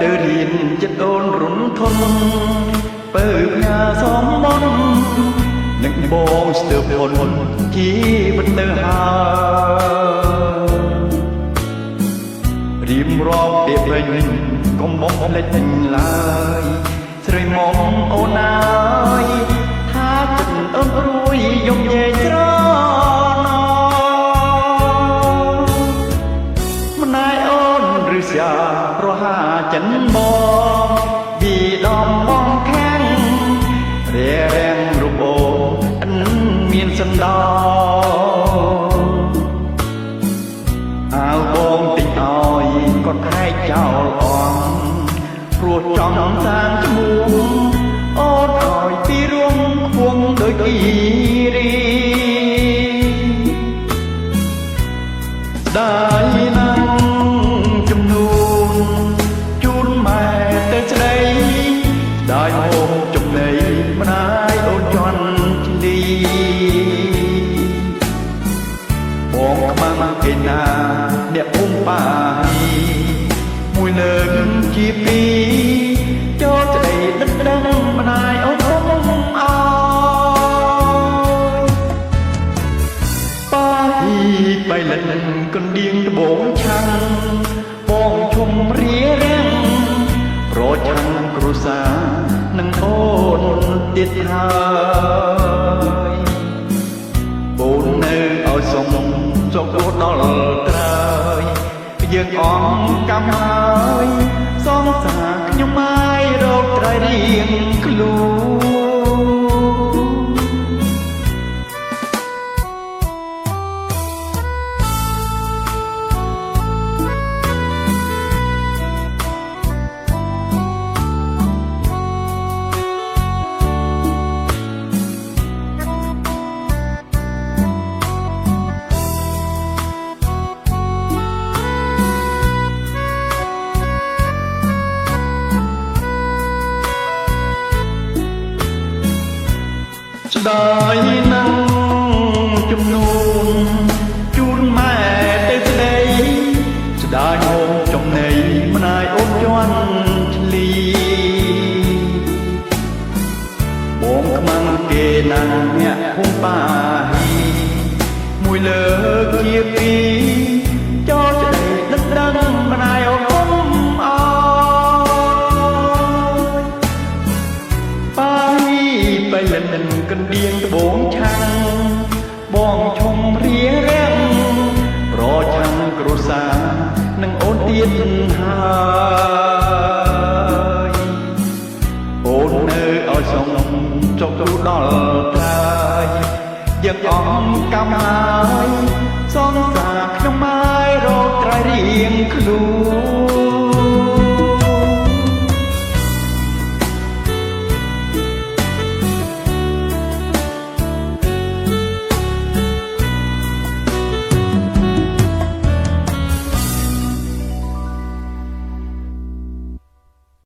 ទៅរៀនចិត្តអូនរុនធនបើផ្ញើសំបននឹងបងស្ទើរផុនជីវិតទៅហើយរៀមរាប់ពាក្យពេញកុំបងភ្លេចឡើយស្រីមុំអូនអើយថាចិត្តអូនរួយយំញែកស្រណម្នាយអូនឬស្យាប្រហាចិនបងពីដំបងខាងរារាំងរូបអូនមានសណ្ដោអាវបងតិចឲ្យគាត់ខែកចោលអងព្រោះចង់សាងឈ្មោះអូនឲ្យពីរួមខ្ពងដូចគីរីដែលណាំចំនួនជូនម៉ែទៅស្ដីដែលមកចំណៃម្ដាយអូនជន់លីបងខ្មាំងគេណាអ្នកភូមិបាយមួយលើកជាពីរចូលស្ដីដឹកដឹងម្ដាយអូនអើយបាយបៃលិនកណ្ដៀងត្បូងឆាំងបងឈុំរៀរាំងប្រឆាំងគ្រួសារនឹងអូនទៀតហើយអូននៅឲ្យសុំចុកដល់ត្រើយយើងអងកម្មហើយសងសាខ្ញុំហើយរកត្រៃរៀងខ្លួនស្ដាយណាំងចំនួនជូនម៉ែទៅស្ដីស្ដាយហូបចំណៃម្ដាយអូនជន់ឆ្លីបងខ្មាំងគេណាស់អ្នកភូមិបាយមួយលើកជាពីរចូលស្ដីដឹកដឹងម្ដាយអូនអើយបាយបៃលិនកណ្ដៀងត្បូងឆាំងបងឈុំរៀរាំងប្រឆាំងគ្រួសារនឹងអូនទៀតហើយអូននៅឲ្យសុំចុកទូដល់ត្រើយយើងអងកម្មហើយសងសាខ្ញុំហើយរកត្រៃរៀងខ្លួន